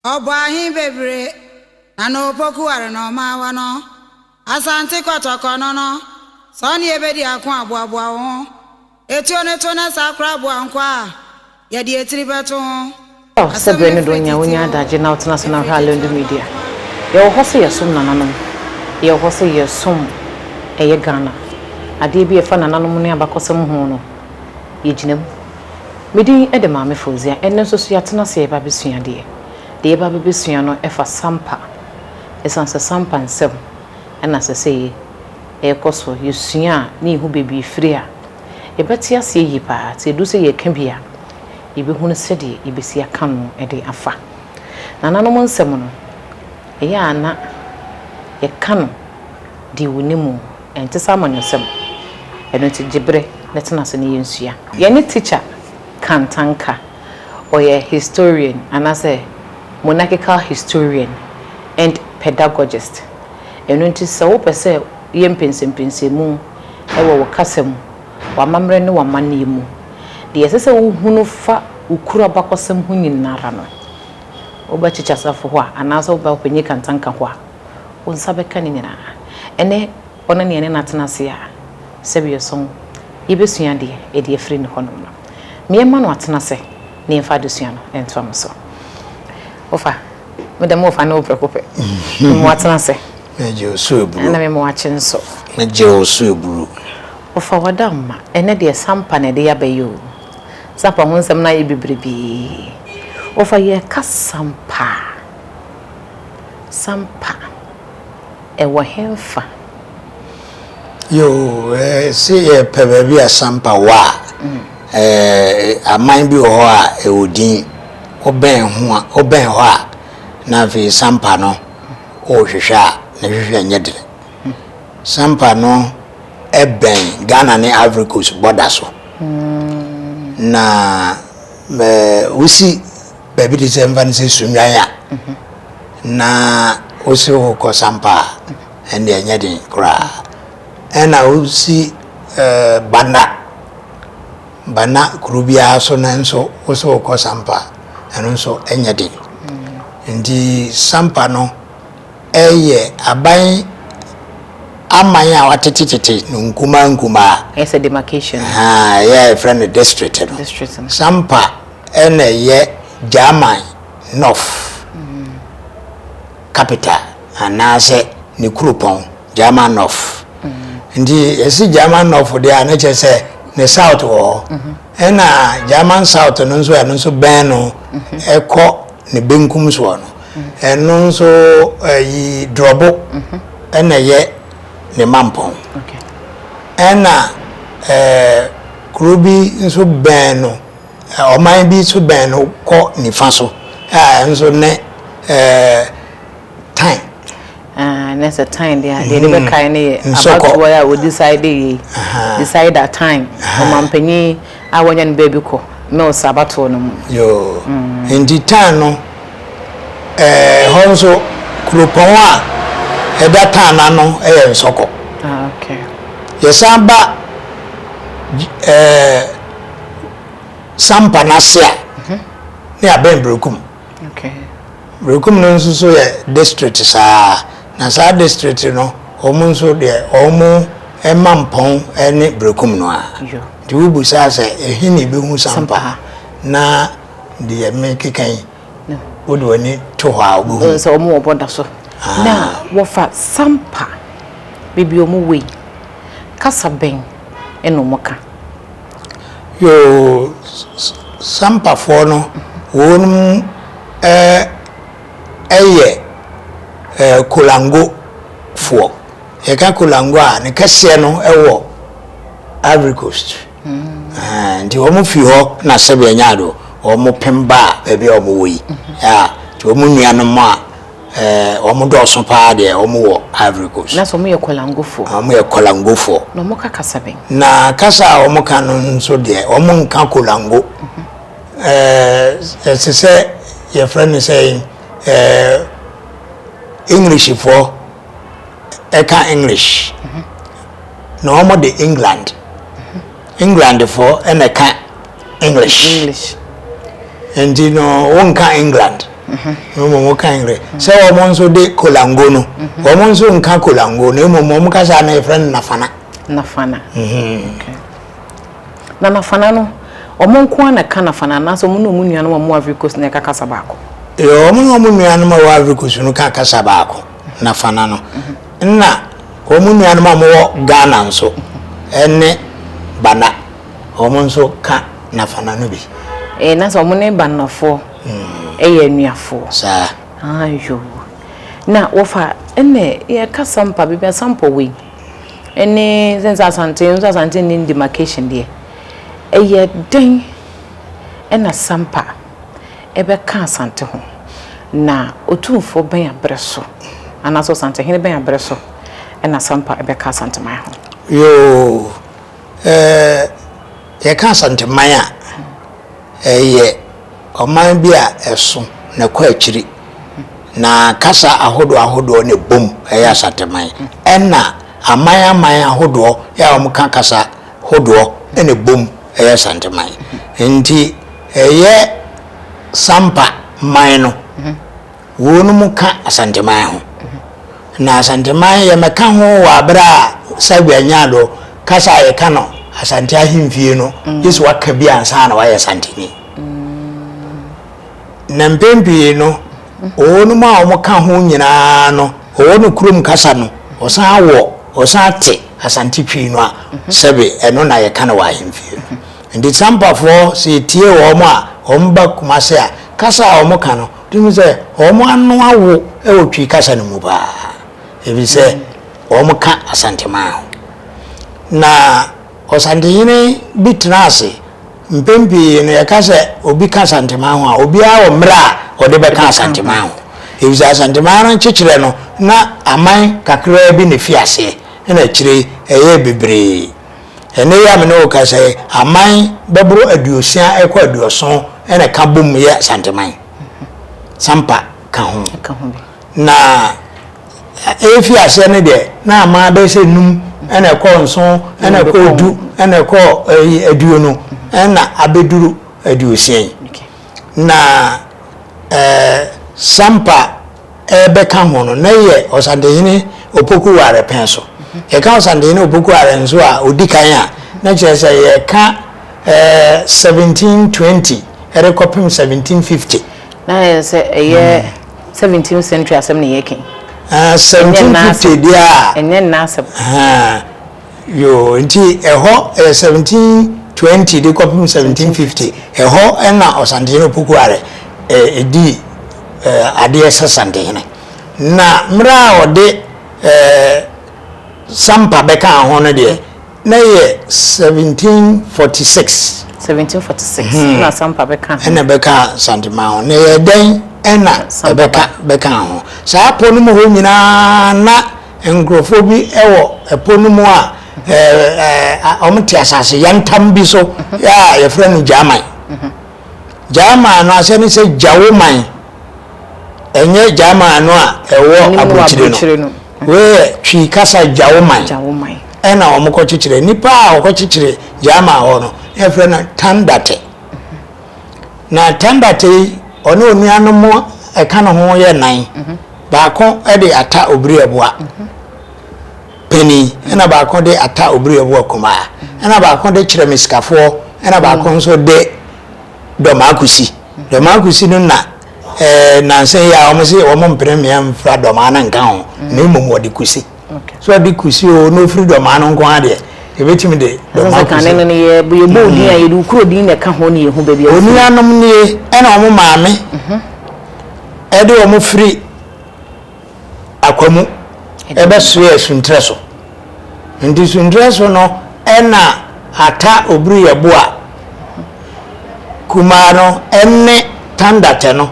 Obahi bebre ano poku are no mawa no asante kotoko no so ne ebedi akon aboabo ho etio ne to na sakra abo ankwa ye de etiri beto ho Sebrene donya wonya adaje na utna so na Alandu Media ye wo hose yesum nananom ye wo hose yesum eye Ghana ade bi efa nananom ne abakosem ho no ye ginam medi edema me fozia enne so so yatena se eba besua de eba besua no efa Sampa esanse Sampa nsem ena se se e koso yesua ne hu bebi firi a ebeti ase yi pa te du se ye ka bia ibe hunu sede ibesi aka no ede afa nananom nsem no eya ana ye ka no di wonimu ente samanyosem eno ti gibre letena se ne yensua ye ne teacher Kantanka or a historian and as a monarchical historian and pedagogist and when to so per se yem pensem ewo kasem wa mamre no wa mane mu de yesese wo hunu fa ukura bakosem hu nyinara no oba chichasafo ho anaso oba openye Kantanka ho won sabeka ni nyina ene ona ne ne natenase a sebio son ibesua de e de free no honom no Miema no atena se ne mfa dosua no entom so ofa medam ofa no prekope mo atena se meje osu eburu na me mo ache nso meje osu eburu ofa wadamma ene de Sampa ne de yabayo Sampa ho nsem na ye bibrebi ofa ye ka Sampa e wo hemfa yo se ye pebebi a Sampa wa aman bi ho a eodin oben ho a na fi Sampa no o hwehwa na hwehwa nyede Sampa no eben Ghana ne Ivory Coast border so na usi baby December ne se sunwan ya na usi ko Sampa ende nyede kra ena usi bana kurubia so na nso oso ko Sampa eno nso enyade ndi Sampa no eye aban amanya watetete no nkuma it's a demarcation yeah friend district no Sampa ene ye German North capital anase ni kurupon German North ndi esi German North de anache se ne south wo ena German south no nso ben no eko ne benkum so no eno nso yi drobo ena ye ne mampon okay ena krubi nso ben no oman bi so ben no ko nifa so nso ne time next time they be kind about where we decide that time omampanyi awonya ne baby ko no sabato no yo indi time no honso krupon a edata na no nsoko okay yesamba Sampa na sia ne aben brokum okay brokum no nso so ye district sa na sa district no omunso de omu emampon ene brokum no a yo di ubu sa se ehini bi hu Sampa na de me kekan no wodi wani to ha obu so omu oboda so na wo fa Sampa bibi omu we kasa ben eno moka yo Sampa fo no wonum eye kolango fo e ka kolango a ne kase no ewo Ivory Coast ndi omo fi ho na sebe nyado omo pemba ebe omo woyi ya ti omo nuanom a omo doso pa de omo wo Ivory Coast na so mo ye kolango fo no mo ka kasa ben na kasa omo ka no nso de omo nka kolango se your friend is saying English for eka English no more the England for and eka English and you know one ka England mo kan re se o mo nso de kolango no o mo nso nka kolango no mo kasa na friend nafana okay na nafana no o mo nko na ka nafana na so mo no mu nua no mo Ivory Coast na ka kasa baako o mo no mu nua no mo Ivory Coast no ka kasa baako nafana no na o mu nua no mo Ghana nso ene bana o mo nso ka nafana no bi na so mo ne banafo eye nuafo sa ayo na wofa ene ye ka Sampa bibia Sampa we ene sense Asante ni demarcation de eye den ena Sampa ebe ka Asante ho na otumfo ben abreso anaso Asante hene ben abreso ena Sampa ebe ka Asanteman ho yo ye ka Asanteman a eye oman bi a eso na kwa akiri na kasa ahodo ne bom eye Asanteman enna aman ahodo ya omka kasa hodo ene bom eye Asanteman enti eye Sampa man no wonu muka Asanteman ho na Asanteman ye meka ho wa bra sabanya do kasa ye kano Asante ahimfie no yesu waka bi ansa na wa ye Asanteni na mpempi no onu ma omuka ho nyina no onu kurum kasa no osan te Asante twi no a sebe eno na ye kana wa ahimfie ndi Sampa fo se tie wo mo a omba kumase a kasa omuka no tumi se omo anu awo e otwi kasa no mu ba ebi se omuka Asanteman na Asantehene bitrase mpempi no yakase obi ka Asanteman ho a obi a omra ode be ka Asanteman ho ebi Asanteman no chechire no na aman kakra bi ne fiase na chire eye bebre ene ya me no ka se aman bebro aduosia ekwa aduoson ene ka bom ye Asanteman Sampa ka ho na efiase ne de na ama be se num ene ko nso ene ko du ene ko aduo no ena abeduru aduosien na Sampa ebe ka ho no na ye Asantehene opoku ware penso ye ka Asantehene opoku ware nso a odikan a na chese ye ka 1720 erekopim 1750 na ye se ye 17th century asem ne ye ken 1750 dia enye na asem yo nti eho 1720 de kopim 1750 eho ena Asantehene opoku ware edi ade Asantehene na mra ode Sampa beka ho no de na ye 1746 na Sampa beka ena beka Asanteman na ye den ena beka ho sa ponu mo ho nyina na engrofo bi ewo eponu mo a omti asase yantam bi so ya ye franu German no aseni se Jawoman enye German no a ewo abuchire no we twi kasa Jawoman ena omko chichire nipa a okochichire German ho no e franu Tandate na Tandate ono onuano mo eka no ho ye nan baako e de ata obiri eboa peni ena baako de ata obiri eboa kuma ena baako de kire miskafo ena baako nso de domakusi no na nansen ya omo se omo mpremia mfra doma na nka ho na imomo de kusi so de kusi o no free doma no nko ade ebetimi de doma kusi no ye bo din aye du kuro din na ka ho ne ye hu bebia onuanom ne ena omo maame ede omo free akwamu ebe soe suntreso ndi suntreso no ena ata obru yeboa kumano enne Tandate no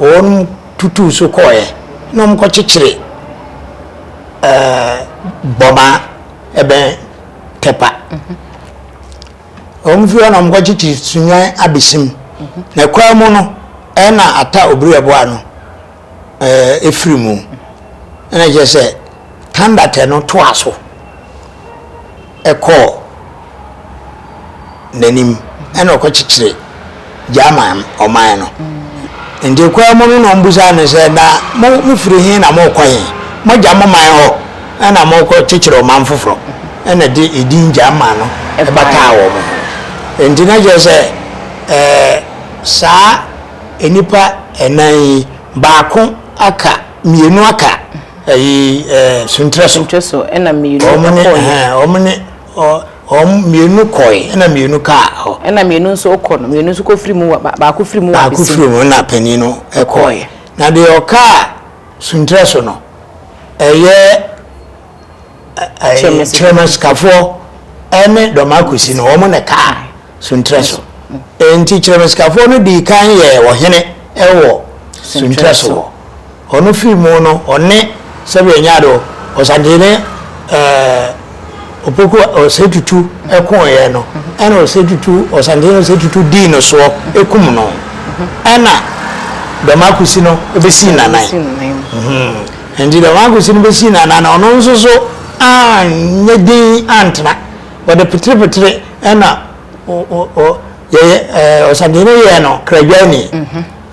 on tutu so koye no mko chichire boma ebe tepa omfio no mko chichi sunwan abesim na kwa mu no ena ata obru yeboa no efrimu ena je se Tandate no to aso eko nanim ena ko chichire German oman no ndi kwa mo no mbusa ne se na mo firi hin na mo kwan mo ja mo man ho na mo ko chichiro man foforo na di edin jama no e bata wo mo ndi na je se sa enipa enan baako aka mienu aka suntreso na mienu omne mienu koi na mienu ka ho na mienu nso okọ no mienu nso ko firi mu baako firi mu baako firi mu na panino ekoi na de oka suntreso no chemeskafo ene domakusi no omo ne ka suntreso enti chemeskafo no di kan ye wo hene ewo suntreso ono firi mu no one sebe nyado osandene opoku osetutu ekon ye no ena osetutu osandene osetutu di no so ekum no ena domakusi no ebesi nanan endi domakusi no besi nanan ono nso so nyedi antna wode petre ena ye osandene ye no krajani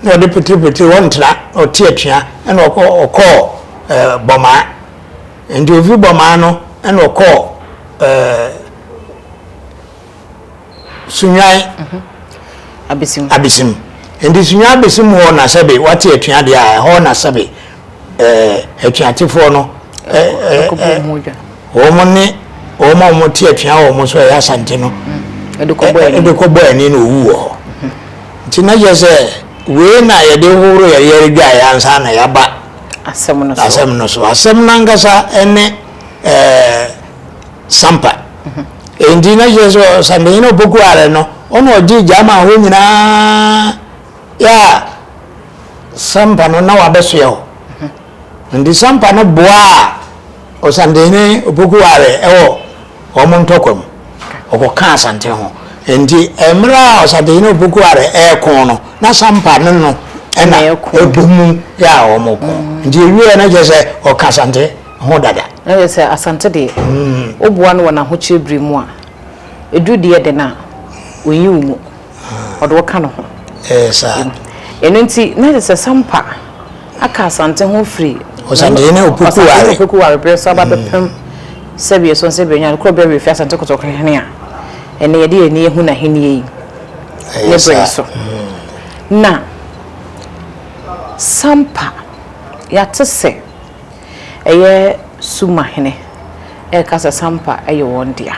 no wode petre wontra otietua ena okọ boma endi ovi boma no ena okọ sunyai abisim endi sunyai abisim ho na sebe wate atua de a ho na sebe atuatifo no omo tie atua omo so ya Asante no edekọbọ ani no wu ho nti na je se we na ye de horo ye dwa ya ansa na ya ba asem no so asem na ngasa ene Sampa endi na je so Sande no boku are no ono ji jama ho nyina ya Sampa no na wabeso ye ho ndi Sampa no boa o Sande ne boku are ewo omo ntokom okoka Asante ho endi emra o Sande ne boku are ekon no na Sampa no ena ebumu ya omo ko ndi ewie na je se o ka Asante ho dada na yese Asante de obuwa no na ho chebri mu a edu de de na oyi umu odo ka no ho sa eno nti na yese Sampa aka Asante ho free Osande ne opoku ware preso ba bepem sebe so sebe nya ko be refi Asante ko to hene a ene ye de eni ehu na hene yi ne preso na Sampa ya tse eye suma hene kasa Sampa eye wondia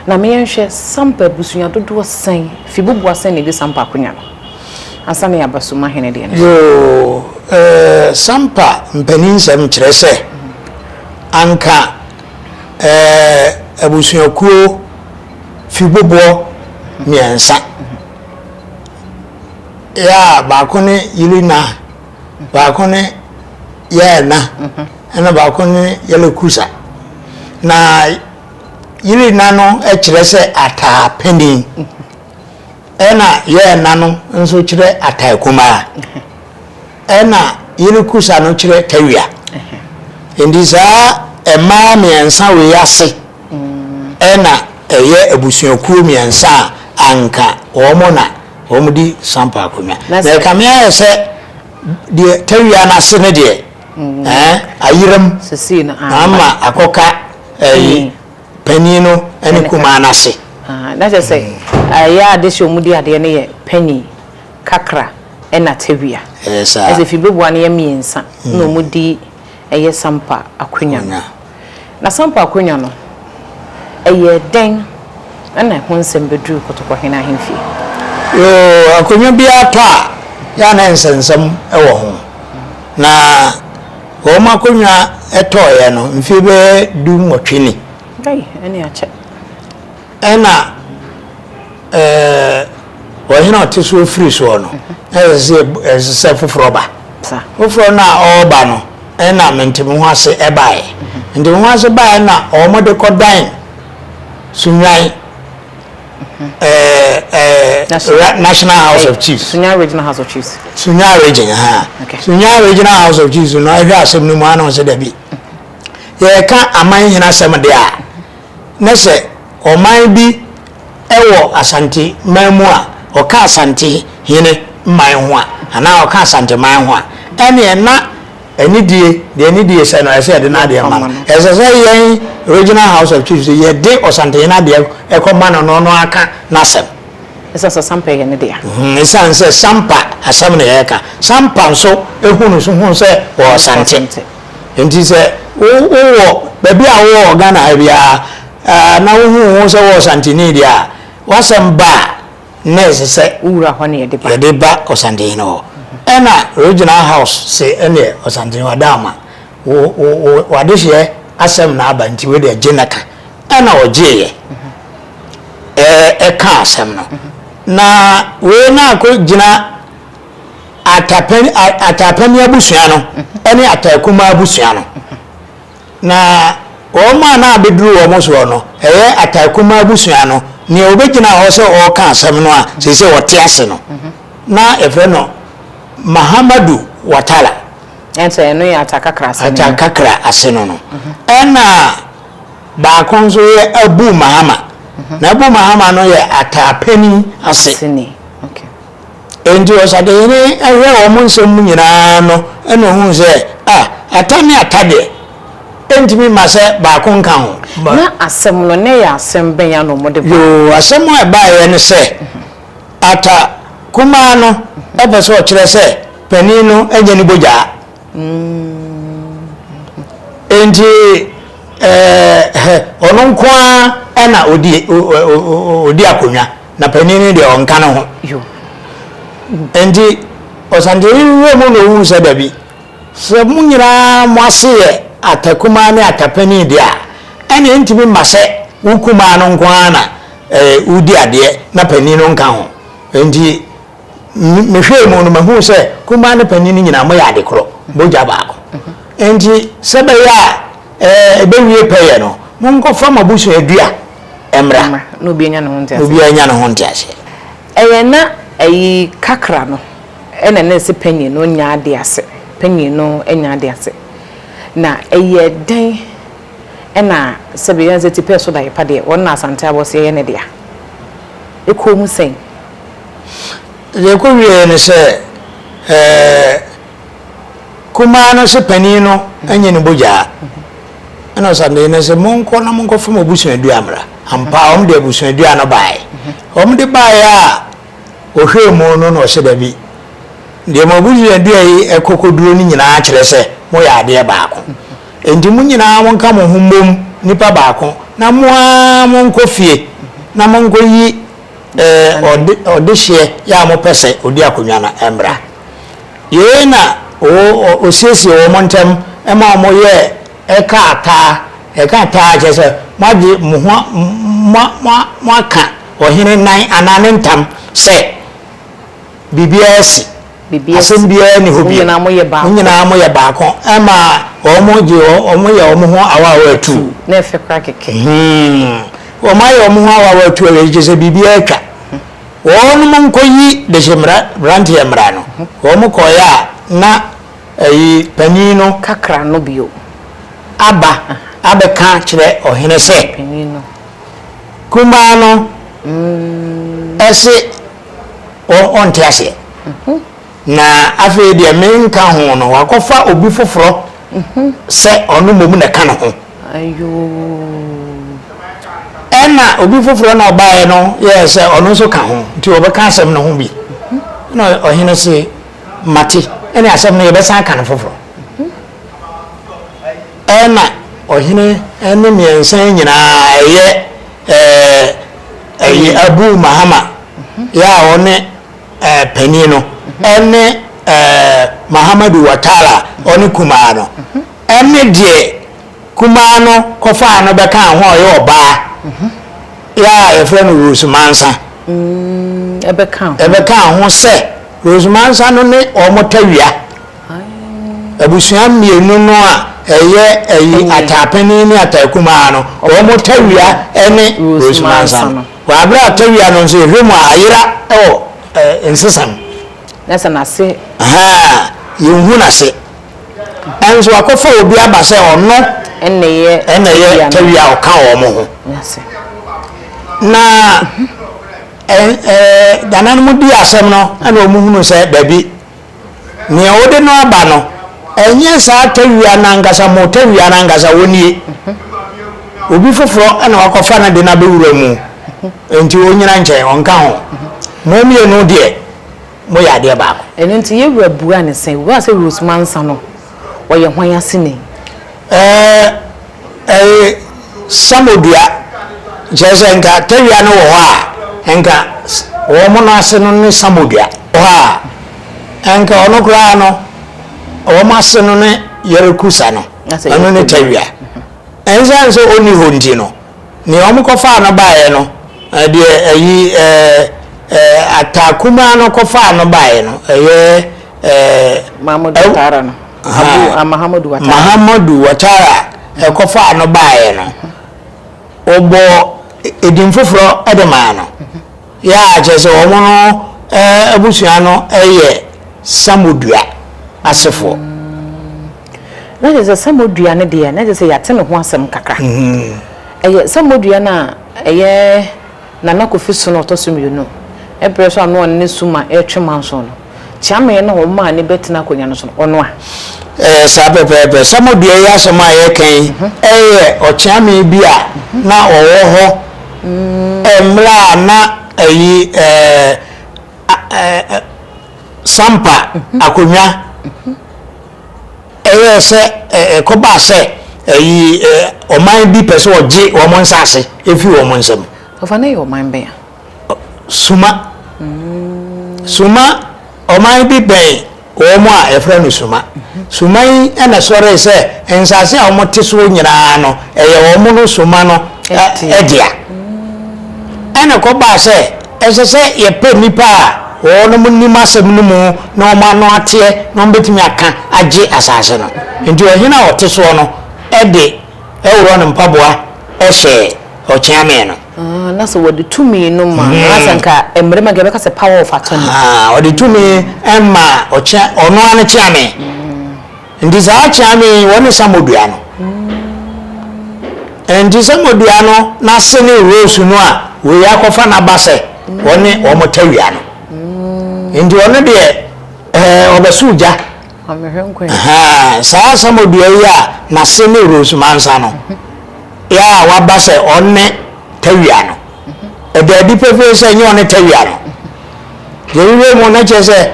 na me yenhwe Sampa busunya dodo san fibubu asan ne di Sampa kunya no asane ya basuma hene de ne yo Sampa mpanin sam kire se anka abusunya kuo fibubu miensa ya bakone yilina bakone yana ena bakone yele kusa na yilina no kire se ata pending ena yana no nso kire ata kuma ena yele kusa no kire tawia endisa ema miensa we yase ena eye abusuakuo miensa anka omona omudi Sampa akomia na kamia se de tawia na se ne de ayiram sisi na ama akoka panino ene kuma na se na je say ya de so mudi ade ne ye pani kakra ena tawia esa eze fibebu ane ye miensa no mudi eye Sampa akonya na Sampa akonya no eye den ana honsem bedru kotoko hena hemfi yo akonya bi atwa ya na nsensem ewo ho na o makonya etoye no mfi be du motwini eni ache ena o hina otiso free so no se foforo sa foforo na oba no ena mentemu ho ase ebae ndi ho ase bae na o mode kodan sunwai National House of Chiefs. Sunya Regional House of Chiefs. Sunya Region, Okay. Sunya Regional House of Chiefs. No, I hear some new man on Sedabi. Ye can't a mine in a summer there. Nesse, or might be Ewo Asante, Memoir, or Asante, Hine, man ho ana o ka Asanteman ho ene na anidie de anidie se no ese de na de ma ese se yen original house of chiefs ye de Asanteman de e ko ma no aka nasem esa so Sampa ye ne dia esa nse Sampa asem ne ye ka Sampa so ehunu so hu se o Asante enti se wo baby a wo Ghana bia na wo hu se wo Asante ni dia wasem ba nese se ura ho ne ye de ba Asante no ena original house se ene Asante wadama wo wadehye asem na abanti we de genaka ena ogeye ka asem no na we na ko gina atapani abusua no ene atakuma abusua no na o ma na abeduru o mo so no atakuma abusua no ne obegina ho se o ka asem no a se wote ase no na efre no Mahamadu Watala ense no ya atakakra ase no ena ba konzo ye Abu Mahama na Abu Mahama no ye atapani ase ni okay endi osade ni ewe o mo nsem nyina no ena hu se atani atade entimi ma se ba kon kan ho na asem no ne ya asem ben ya no mo de yo asem e ba ye ne se ata kuma no ebe so kire se panino enye ni boja endi onun kwa ena odi akonya na panini de onka no ho yo endi Asante wo mo no hu se dabi se munyira mo ase atakuma ne atapani de a ene entimi mase ukuma no kwa na udi ade na panino nka ho endi mehwe mu no mahu se kuma ne panini nyina mo ya de kro boja baako endi sebe ya ebewie peye no monko fama busu adua emra no bi anya no honte no bi anya no honte ase na ayi kakra no ena na se panyi no nya ade ase panyi no enya ade ase na eye den ena sebe ya zeti peso da yepade wonna Asante abose ye ne dia ekomu sen ye ko wie ne se kuma no se panino anya ne boja ana Asante ne se monko fama busu adua amra ampa om de busu adua no bae om de bae a ohwe mu no no se dabi de mabuzu adua yi ekokoduro ni nyina akire se mo ya ade baako endi mu nyina wonka mo humbom nipa baako na monko fie na monko yi odehye ya mo pese odi akonwa na embra ye na o sesi o montem e ma mo ye eka ata jese maji mo aka ohine nan anane ntam se BBS asem bia ni hobi nyina mo ye baako ama omo ye omo ho awa atu na efe kra keke o ma ye omo ho awa atu e jese BBS ka wonu mon koyi de jemra brand ye mra no omo koya na panino kakra no bio abeka kire ohene se panino kuma no ese on tiase na afi de menka ho no wakofa obi foforo se onu momu na kan ho ayo ena obi foforo na obae no ye se onu so ka ho nti obeka asem no ho bi no ohene se mati ene asem no ye besa kan foforo ena ohene ene miensan nyina eye Abu Mahama ya one panino ene Mahamadu Watala oni kumano ene die kumano kofa no beka ho ye oba ya efre no Rosumansa ebeka ho se Rosumansa no ne omotawia abusuan mienu no a eye atapani ni atakumano omotawia ene Rosumansa wa abra atawia no so ehwemu ayira ensesam nasa na se yehu na se enso akofa obi abase ono enne ye tawia oka wo mo ho nase na danan mu di asem no ana omuhunu se dabi ne ode no aba no enye sa tawia na ngasa mo tawia na ngasa wonie obi foforo ana wakofa na de na bewura mu enti onyina nche onka ho mo mie no de mo ya de ba ko enti ye wura bua ne sen wo ase Roseman sa no wo ye hwan asene samodua jese nka tawia no wo ha enka wo mo na ase no ne samodua wo ha enka ono kura no wo ma ase no ne yerekusa no ano ne tawia enza nso oni hondi no ne omo kofa no baaye no de ayi atakuma no kofa no baaye no Mahmoud Watara no Mahamadu Watara kofa no baaye no obo edin foforo edema no ya jese wo mo no abusua no samodua asefo na jese samodua ne de na jese yate ne ho asem kakra samodua na nana kofi so no to so mienu preso ano ne suma twema so no chiame na wo ma ne betina konya no so ono a sapepepe samodua ya so ma ye kan ochiame bi a na owo ho emra na Sampa akonya se koba se oman bi pese oje wo mon sase efi wo mon nsem ofa na yo man be suma oman bi be wo mo a efra no suma suma yi na sore se ensase a wo teso nyina no wo mo no suma no edia ana koba se esese ye pe nipa ono munima semnu mu na oma no ate no betimi aka age asase no nti ohina ote so no ede ewro no mpaboa ehye ochiame no na so wodi tumi no ma asanka emrema gebe ka se power of attorney wodi tumi emma ocha ono ane chiame ndi za chiame woni samodua no ndi samodua no na sene rose no a we yakofa na base woni omotawia no ndi ono de obasuja amehwenkwe saa samodua ya na sene rose mansa no ya wabase onne tawia no edadi pepe se nyo ne tawia no yewe mo na chese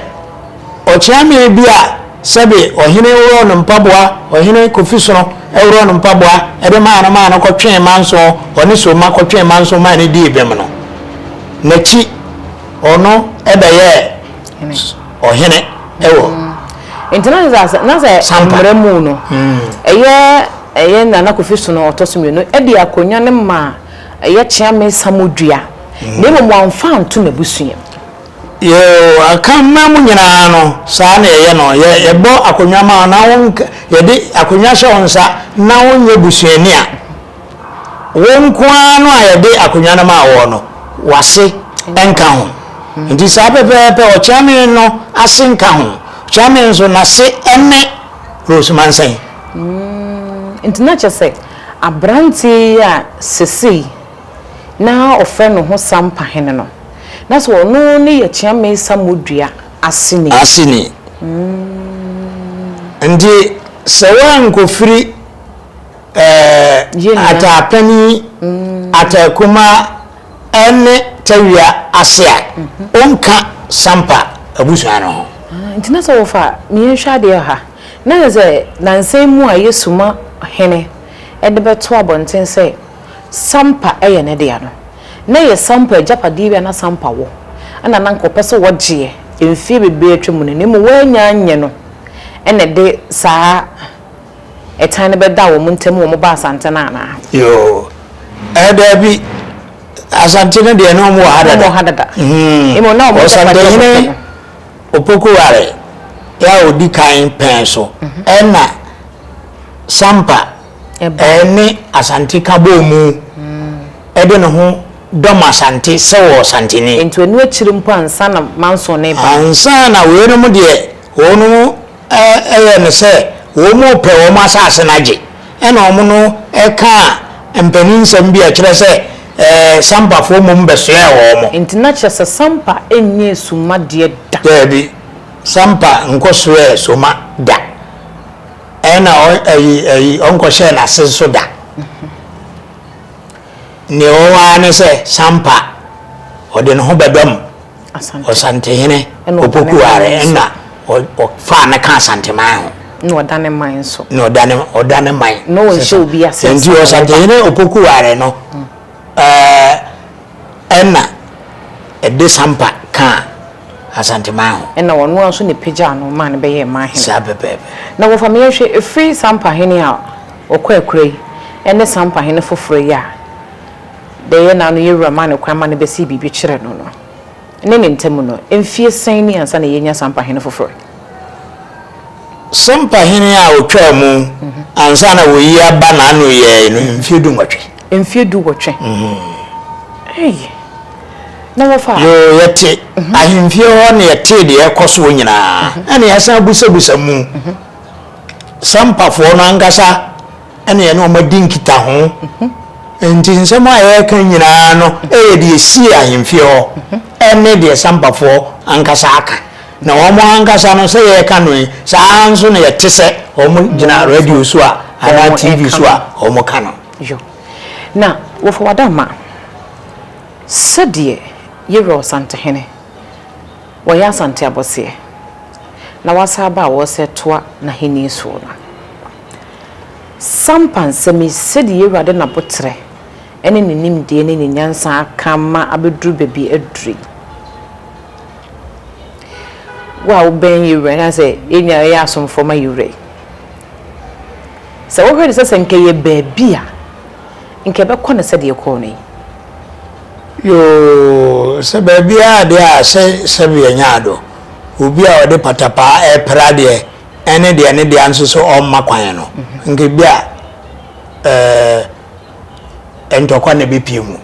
ochiame bia sabe ohine woro no mpaboa ohine kofiso no ewro no mpaboa ede ma na kotwen manso oni so ma kotwen manso ma ne di ebem no nachi ono edaye ohine ewo international na se mremu no eye na kofiso no otosume no ede akonya ne ma eye chiame samodua ne mo amfa nto na busua yo akama mu nyina no saa na eye no ye bo akonya ma na won ye de akonya hye wonsa na won ye busuani a won kwa no a ye de akonya na ma wo no wase enka ho nti saa pepe o chiame no asenka ho chiame nso na se ene Roseman sen international say abranti ya sesi na ofre no ho Sampa hene no na so no ne ye chiame samodua asini ndi sewan ko firi atapani atakuma ene tawia asia onka Sampa abusua no international ofa mi hwa de ha na ze nansem mu a yesuma hene edebeto abonten se Sampa eye ne de ano na ye Sampa japade bia na Sampa wo ana nan ko pese wo gye emfie bebe atwemu ne mu wanya anye no ene de saa etan ne beda wo muntem wo mo ba Asanteman na yo edabi Asanteman de no mo hadada imo na mo Asanteman opoku ware ya odi kan penso ena Sampa ene Asante kabomu ede no ho dom Asante sewo Santini ento enu achirimpo ansa na manso ne ba ansa na we no mu de wonu ne se wo mu pe wo ma asase na je ena omo no eka empanin nsem bi a kire se Sampa fo mum besoe wo mo international Sampa enye suma de da debi Sampa nkosoe suma da ena ayi onko she na senso da ne o wa ne se Sampa ode no ho bedom Asantehene opokuare ena o fa na ka Asanteman ho no odane man so no odane man no show bi ase nti Asantehene opokuare no ena ede Sampa ka Asanteman ho ena wono anso ne pagya no man be ye man he sabebe na wo family hwe free Sampa hene a okwa akurai ene Sampa hene foforo ya de ye na no yewura man ne kwa man ne be si bibi kire no no ne ntemu no emfie san ni ansa na yenya Sampa hene foforo Sampa hene a otwa mu ansa na wo yi aba na anu ye no emfie du nwotwe eh na wo fa yo yete ahemfie ho na yete de ekoso nyina ene yasa busabusa mu Sampa fo no angasa ene ye no madinkita ho enti nsema ye kan nyina no e de esi ahemfie ho ene de Sampa fo angasa aka na wo mo angasa no se ye ka no sa anso na yete se o mo gina radio so a ana TV so a o mo ka no yo na wo fa wadama sadie yero Asantehene wo ya Asante abose na wasa ba wo se toa na heni so na Sampa nsemi sadie yero ade na botre ene ninim de ne nyansa akama abeduru bebi aduri wa ben yero na se enya ya asomfo ma yero se wo hwede se nke ye bebi a nke be kɔ ne sadie kɔ ne yo se baby a de a se be nyaado obi a ode patapa e prade ene de ne de anso so o makwan no nke bia entokwa ne bepiemu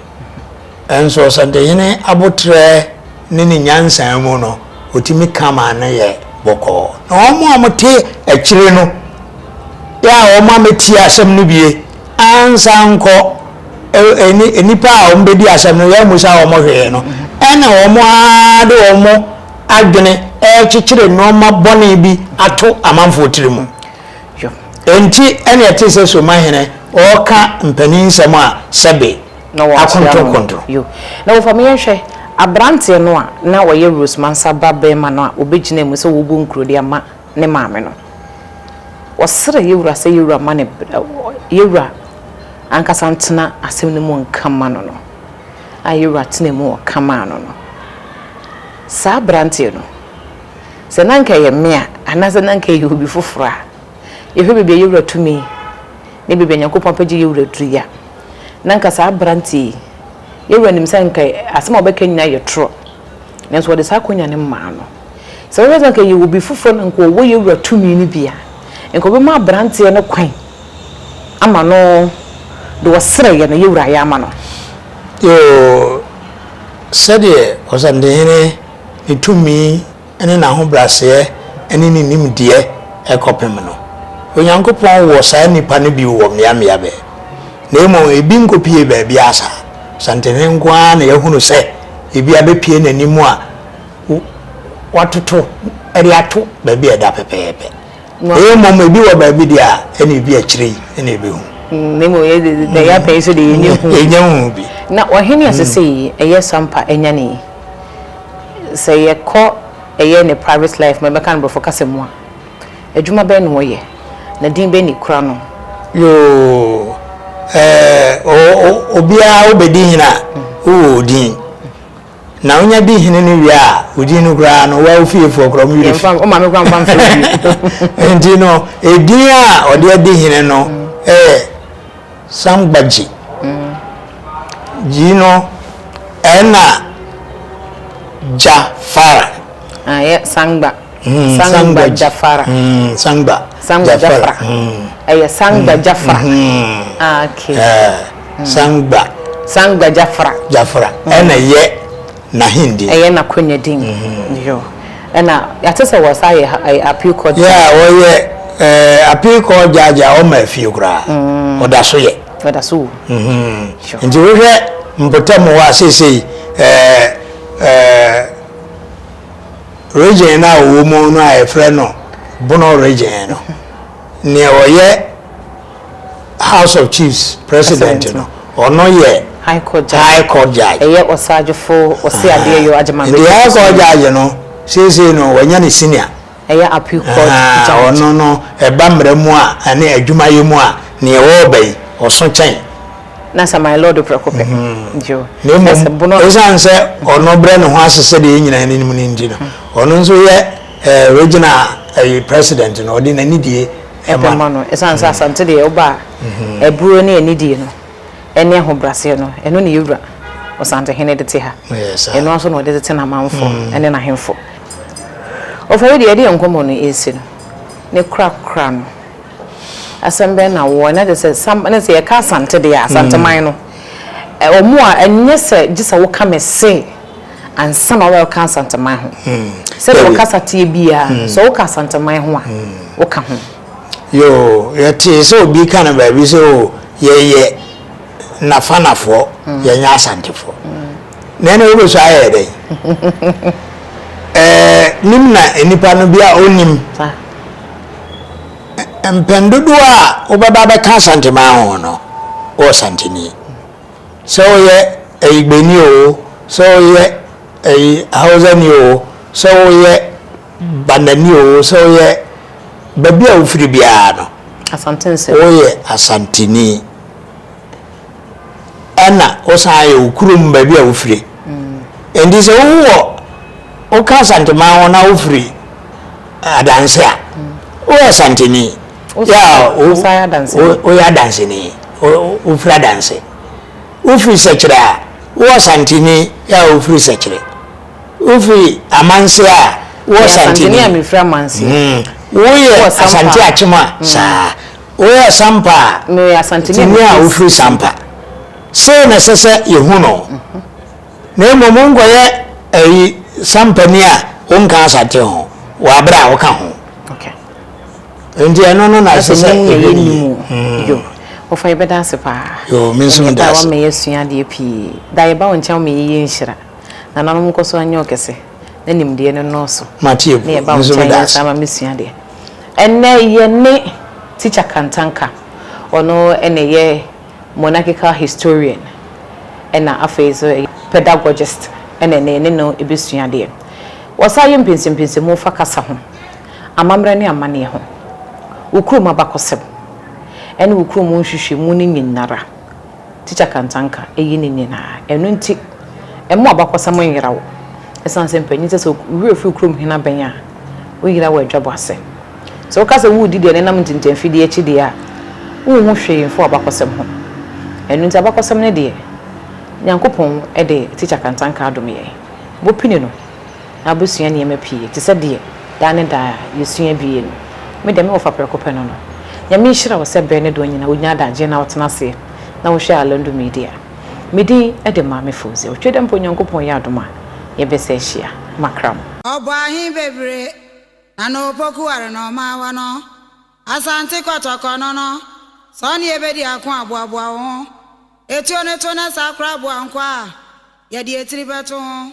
enso Asantehene abotre ne nyansan mu no otimi kama na ye boko no omo amote akire no ya omo ameti asem no bie ansa nko enipa a ombedi asem no ya musa omo hwe no ena omo ade omo adwene chichire no ma bone bi ato amanfo tirimu yo enti ene yetese so mahene oka mpanin sem a sebe no wa akonto yo na wo family hwe abrante no a na wo ye Rosemansa babe ma no a obegina mu se wo bu nkuro de ama ne maame no wasere yewura se yewura ma ne yewura ankasa ntena asem ne mu nkama no no ayewura tena mu kama no no sa brante no se nanka ye mea anase nanka ye obi fofora ye hwe bebe yewura tumi ne bebe Nyankopɔn pagye yewura duriya nanka sa brante yewura nim sanka asem obeka nyina ye tro nenso wode sa konya ne ma no se wo zanka ye obi foforo nanka wo yewura tumi ni bia enko be ma brante no kwan ama no do wasere ye no yewura ya ama no yo sede Asantehene itumi ene na ho brase ene ni nimde ekopem no Onyankopɔn wo sa nipa ne bi wo miamia be na emo ebi nkopie ba bi asa Asantehene nkwa na yehunu se ebi abepie nanimu a watoto eri ato ba bi eda pepepe emo ebi wo ba bi dia ene bi akire ene bi hu nemo ye de ya pay so de enye bi na ohene asese eye Sampa enya ne say ye ko eye ne private life me kan bro focus mu a adwuma be no ye na din be ni kura no yo obia obedi hina o din na onya di hina ni wi a odi no kura no wa ofiefo kura mu yiri o ma me kura mfa enti no edin a odi adi hina no Sangbaji Jino ena Jafara ye Sangba Jafara Sangba Jafara Sangba Jafara okay Sangba Jafara ena ye na hindi na konya din yo ena yatese wasa ye appeal court oye appeal court jaja o ma fi kura odaso ye odaso nti we mpotamu wa sisi region na wo mu no a efre no bono region no ne oye House of Chiefs President no ono ye High Court Judge eye osajefo osi ade yo Asanteman the High Court Judge no sisi no wanya ne senior eye Appeal Court Judge ono no eba mremu a ane adwumaye mu a ne wo bai oso chen na my lord prekope njo nemo esanse ono bre ne ho asese de nyina ne nim ne ndi no ono nso ye regional president no odi na nidie ema no esanse asante de oba eburo ne nidie no ene ho brase no eno ne yewura osante hene de te ha eno nso no de te na manfo ene na hemfo ofari de ede enkomo no esi no ne kra no asembe na wo na de se Sampa na se ye ka asante de Asanteman no omo a enye se gisa wo ka mese ansa na wo ka Asanteman ho se wo ka satie bia so wo ka Asanteman ho a wo ka ho yo yati so obi ka na ba bi so ye nafanafo ye nya asantefo na na wo so aye de nim na enipa no bia onim empendodo a obaba be ka Asanteman ho no o santini so ye eigbeni o so ye hausa ni o so ye bandani o so ye babi a ofiri bia no asantense o ye asantini ana o sa ye okurum babi a ofiri endi se wo o ka Asanteman ho na ofiri adanse a o asantini ya o saya dance o ya dance ni o fra dance o free secretary o Asantini ya o free secretary o free amanse a o Asantini mi fra amanse o ye Asante achima sa o ya Sampa me Asantini ya o free Sampa se na sese ye hu no na momongo ye Sampa ni a o nka Asante ho wa bra o ka ho ndi eno no na sese ni yo o fa ibeda se pa yo minso da wa me yesua de pi da ye ba won cha me ye nhira na nanom ko so anya okese na nimde no no so matie na ye ba won cha sama mesua de enne ye ne teacher Kantanka ono ene ye monarchical historian ena afezo pedagogist ene ne no ebesua de wasa ye mpinsim mo fa kasa ho amamra ne amane ho ukrum abakosem ene ukrum nhwehwe mu ne nyinara teacher Kantanka eyi ne nyina eno nti emo abakosem nyira wo esanse mpanyi se we fi ukrum hina benya wo yira wo adwabo ase so ka se wo didi ne nam ntintemfidi echi de a wo hu hweyefo abakosem ho eno nti abakosem ne de Nyankopon de teacher Kantanka adom ye bo pini no abusua ne emapie ti se de da ne da yesua bie no me dem ofa prekope no nyame hira wo se be ne do nyina onya daje na wotena se na wo hwe Alandu Media medi de maame fozi o twede mpo Nyankopon ya adoma ye bese hia makram obo ahin bebre na no poku are no ma wa no asante kotoko no so ne ebedi akon aboabo ho etuo ne to na sakra bo ankwa ye de etiri beto ho